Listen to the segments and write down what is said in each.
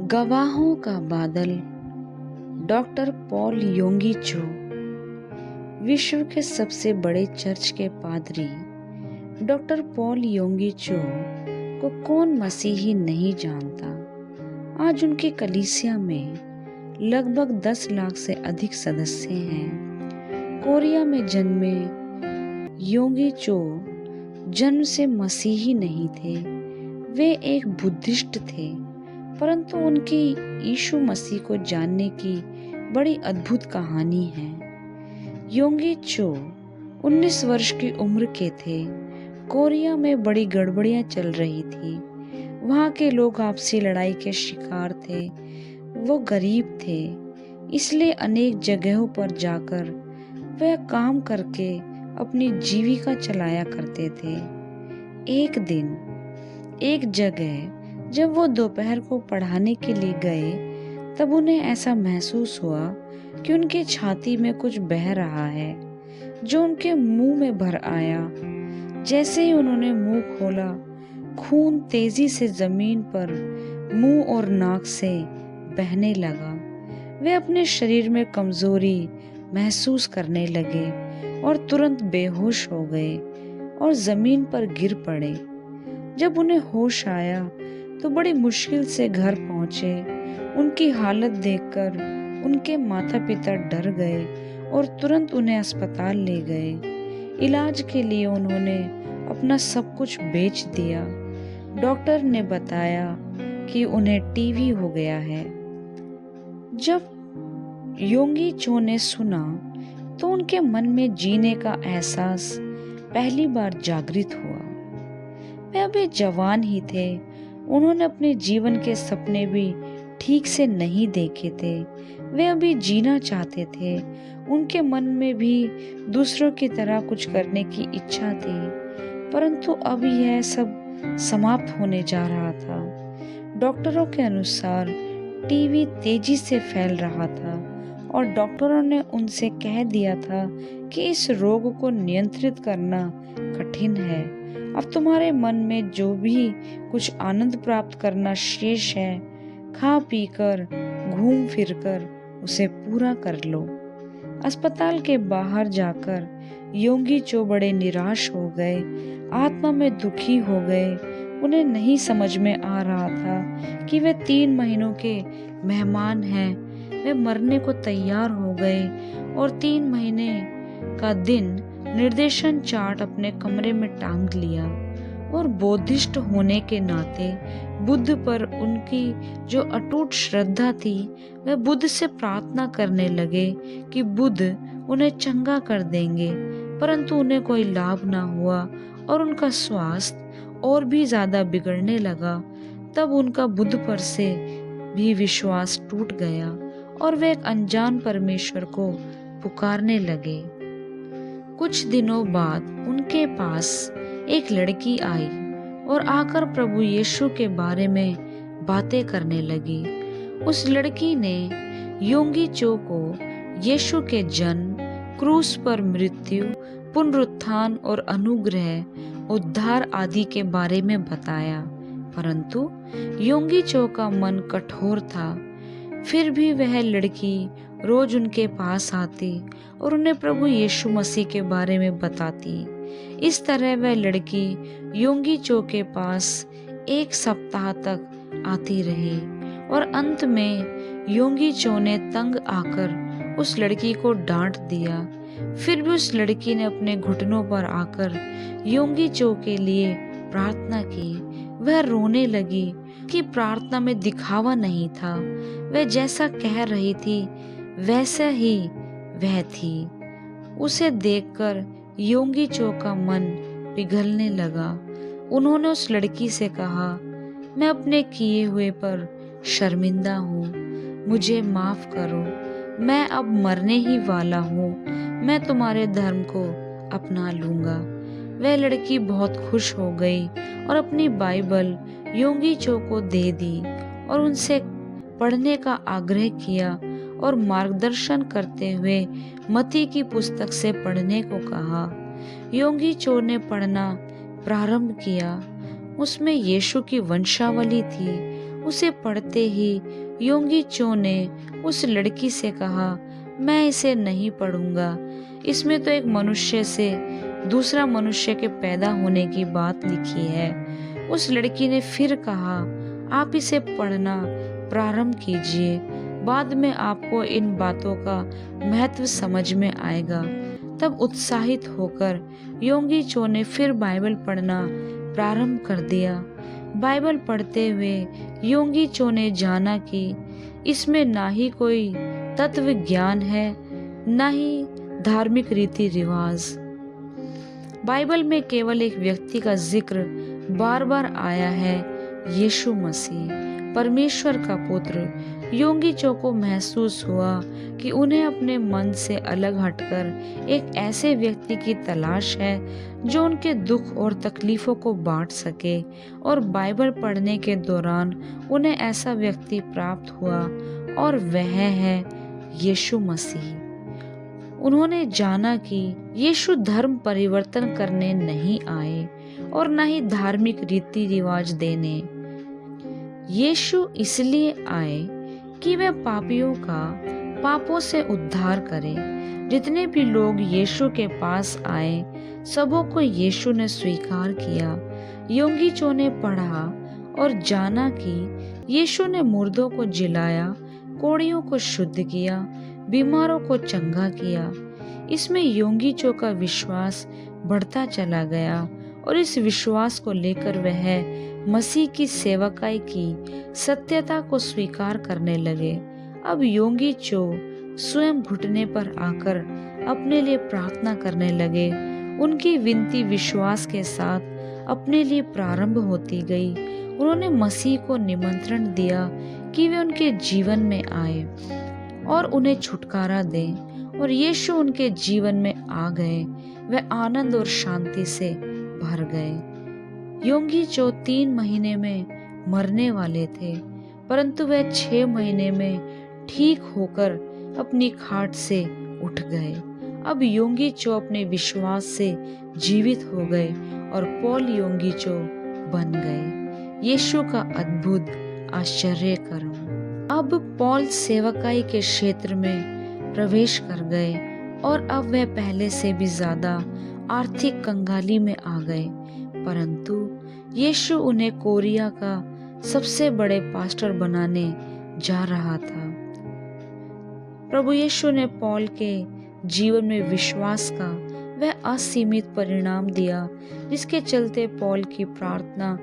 गवाहों का बादल। डॉक्टर पॉल योंगी चो, विश्व के सबसे बड़े चर्च के पादरी डॉक्टर पॉल योंगी चो को कौन मसीही नहीं जानता। आज उनकी कलीसिया में लगभग 10 लाख से अधिक सदस्य हैं। कोरिया में जन्मे योंगी चो जन्म से मसीही नहीं थे। वे एक बुद्धिस्ट थे, परंतु उनकी यीशु मसीह को जानने की बड़ी अद्भुत कहानी है। योंगी चो 19 वर्ष की उम्र के थे। कोरिया में बड़ी गड़बड़ियां चल रही थी। वहाँ के लोग आपसी लड़ाई के शिकार थे। वो गरीब थे, इसलिए अनेक जगहों पर जाकर वह काम करके अपनी जीविका चलाया करते थे। एक दिन एक जगह जब वो दोपहर को पढ़ाने के लिए गए, तब उन्हें ऐसा महसूस हुआ कि उनकी छाती में कुछ बह रहा है, जो उनके मुंह में भर आया। जैसे ही उन्होंने मुंह खोला, खून तेजी से जमीन पर मुंह और नाक से बहने लगा। वे अपने शरीर में कमजोरी महसूस करने लगे और तुरंत बेहोश हो गए और जमीन पर गिर पड़े। जब उन्हें होश आया तो बड़ी मुश्किल से घर पहुंचे। उनकी हालत देखकर उनके माता पिता डर गए और तुरंत उन्हें अस्पताल ले गए। इलाज के लिए उन्होंने अपना सब कुछ बेच दिया। डॉक्टर ने बताया कि उन्हें टीबी हो गया है। जब योंगी चो ने सुना तो उनके मन में जीने का एहसास पहली बार जागृत हुआ। वे अभी जवान ही थे। उन्होंने अपने जीवन के सपने भी ठीक से नहीं देखे थे। वे अभी जीना चाहते थे। उनके मन में भी दूसरों की तरह कुछ करने की इच्छा थी, परंतु अब यह सब समाप्त होने जा रहा था। डॉक्टरों के अनुसार टीबी तेजी से फैल रहा था और डॉक्टरों ने उनसे कह दिया था कि इस रोग को नियंत्रित करना कठिन है। अब तुम्हारे मन में जो भी कुछ आनंद प्राप्त करना शेष है, खा पीकर घूम फिरकर उसे पूरा कर लो। अस्पताल के बाहर जाकर योंगी चो बड़े निराश हो गए, आत्मा में दुखी हो गए। उन्हें नहीं समझ में आ रहा था कि वे 3 महीनों के मेहमान हैं। वे मरने को तैयार हो गए और 3 महीने का दिन निर्देशन चार्ट अपने कमरे में टांग लिया और बौद्धिस्ट होने के नाते बुद्ध पर उनकी जो अटूट श्रद्धा थी, वे बुद्ध से प्रार्थना करने लगे कि बुद्ध उन्हें चंगा कर देंगे, परंतु उन्हें कोई लाभ ना हुआ और उनका स्वास्थ्य और भी ज्यादा बिगड़ने लगा। तब उनका बुद्ध पर से भी विश्वास टूट गया और वे एक अनजान परमेश्वर को पुकारने लगे। कुछ दिनों बाद उनके पास एक लड़की आई और आकर प्रभु यीशु के बारे में बातें करने लगी। उस लड़की ने योंगी चो को यीशु के जन्म, क्रूस पर मृत्यु, पुनरुत्थान और अनुग्रह, उद्धार आदि के बारे में बताया, परंतु योंगी चो का मन कठोर था। फिर भी वह लड़की रोज उनके पास आती और उन्हें प्रभु यीशु मसीह के बारे में बताती। इस तरह वह लड़की योंगी चो के पास 1 सप्ताह तक आती रही और अंत में योंगी चो ने तंग आकर उस लड़की को डांट दिया। फिर भी उस लड़की ने अपने घुटनों पर आकर योंगी चो के लिए प्रार्थना की। वह रोने लगी कि प्रार्थना में दिखावा नहीं था। वह जैसा कह रही थी वैसा ही वह थी। उसे देखकर योंगी चो का मन पिघलने लगा। उन्होंने उस लड़की से कहा, मैं अपने किए हुए पर शर्मिंदा हूँ, मुझे माफ करो, मैं अब मरने ही वाला हूँ, मैं तुम्हारे धर्म को अपना लूंगा। वह लड़की बहुत खुश हो गई और अपनी बाइबल योंगी चो को दे दी और उनसे पढ़ने का आग्रह किया और मार्गदर्शन करते हुए मत्ती की पुस्तक से पढ़ने को कहा। योंगी चो ने पढ़ना प्रारंभ किया। उसमें यीशु की वंशावली थी उसे पढ़ते ही योंगी चो ने उस लड़की से कहा, मैं इसे नहीं पढ़ूंगा, इसमें तो एक मनुष्य से दूसरा मनुष्य के पैदा होने की बात लिखी है। उस लड़की ने फिर कहा, आप इसे पढ़ना प्रारंभ कीजिए, बाद में आपको इन बातों का महत्व समझ में आएगा। तब उत्साहित होकर योंगी चो ने फिर बाइबल पढ़ना प्रारंभ कर दिया। बाइबल पढ़ते हुए योंगी चो ने जाना कि इसमें ना ही कोई तत्व ज्ञान है, ना ही धार्मिक रीति रिवाज। बाइबल में केवल एक व्यक्ति का जिक्र बार बार आया है, यीशु मसीह, परमेश्वर का पुत्र। योंगी चो को महसूस हुआ कि उन्हें अपने मन से अलग हटकर एक ऐसे व्यक्ति की तलाश है जो उनके दुख और तकलीफों को बांट सके, और बाइबल पढ़ने के दौरान उन्हें ऐसा व्यक्ति प्राप्त हुआ और वह है यीशु मसीह। उन्होंने जाना कि यीशु धर्म परिवर्तन करने नहीं आए और न ही धार्मिक रीति रिवाज देने। यीशु इसलिए आए कि वह पापियों का पापों से उद्धार करे। जितने भी लोग यीशु के पास आए, सबों को यीशु ने स्वीकार किया। योंगी चो ने पढ़ा और जाना कि यीशु ने मुर्दों को जिलाया, कोढ़ियों को शुद्ध किया, बीमारों को चंगा किया। इसमें योंगी चो का विश्वास बढ़ता चला गया और इस विश्वास को लेकर वह मसीह की सेवकाई की सत्यता को स्वीकार करने लगे। अब योंगी चो स्वयं घुटने पर आकर अपने लिए प्रार्थना करने लगे। उनकी विनती विश्वास के साथ अपने लिए प्रारंभ होती गई। उन्होंने मसीह को निमंत्रण दिया कि वे उनके जीवन में आए और उन्हें छुटकारा दें, और यीशु उनके जीवन में आ गए। वे आनंद और शांति से भर गए। योंगी चो 3 महीने में मरने वाले थे, परंतु वह 6 महीने में ठीक होकर अपनी खाट से उठ गए। अब योंगी चो अपने विश्वास से जीवित हो गए और पॉल योंगी चो बन गए। यीशु का अद्भुत आश्चर्य कर्म। अब पॉल सेवकाई के क्षेत्र में प्रवेश कर गए और अब वह पहले से भी ज्यादा आर्थिक कंगाली में आ गए, परंतु यीशु उन्हें कोरिया का सबसे बड़े पास्टर बनाने जा रहा था। प्रभु यीशु ने पॉल के जीवन में विश्वास का वह असीमित परिणाम दिया, जिसके चलते पॉल की प्रार्थना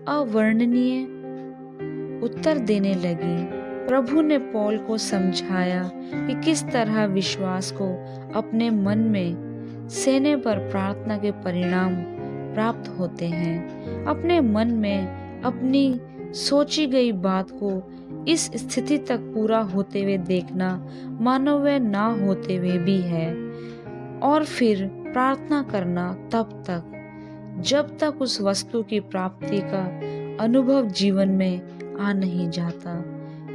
अवर्णनीय उत्तर देने लगी। प्रभु ने पॉल को समझाया कि किस तरह विश्वास को अपने मन में सेने पर प्रार्थना के परिणाम प्राप्त होते हैं। अपने मन में अपनी सोची गई बात को इस स्थिति तक पूरा होते हुए देखना मानो वह ना होते हुए भी है, और फिर प्रार्थना करना तब तक जब तक उस वस्तु की प्राप्ति का अनुभव जीवन में आ नहीं जाता।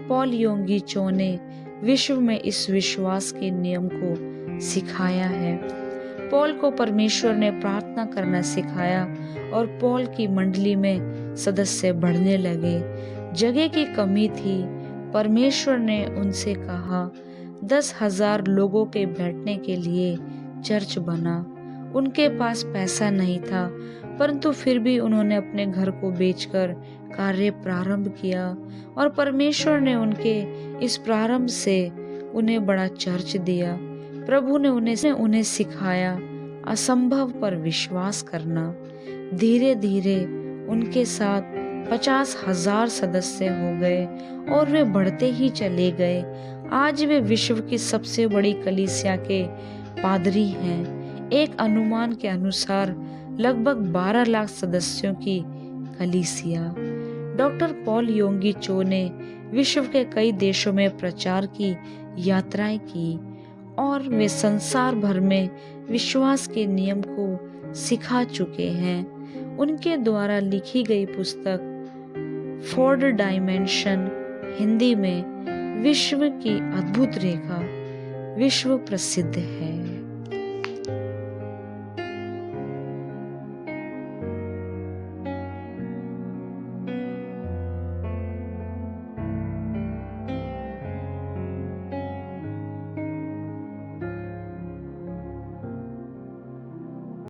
पॉल योंगी चो ने विश्व में इस विश्वास के नियम को सिखाया है। पॉल को परमेश्वर ने प्रार्थना करना सिखाया और पॉल की मंडली में सदस्य बढ़ने लगे। जगह की कमी थी। परमेश्वर ने उनसे कहा 10,000 लोगों के बैठने के लिए चर्च बना। उनके पास पैसा नहीं था, परंतु फिर भी उन्होंने अपने घर को बेचकर कार्य प्रारंभ किया और परमेश्वर ने उनके इस प्रारंभ से उन्हें बड़ा चर्च दिया। प्रभु ने उन्हें सिखाया असंभव पर विश्वास करना। धीरे धीरे उनके साथ 50,000 सदस्य हो गए और वे बढ़ते ही चले गए। आज वे विश्व की सबसे बड़ी कलीसिया के पादरी हैं। एक अनुमान के अनुसार लगभग 12 लाख सदस्यों की कलीसिया। डॉक्टर पॉल योंगी चो ने विश्व के कई देशों में प्रचार की यात्राएं की और वे संसार भर में विश्वास के नियम को सिखा चुके हैं। उनके द्वारा लिखी गई पुस्तक 4 डायमेंशन हिंदी में विश्व की अद्भुत रेखा विश्व प्रसिद्ध है।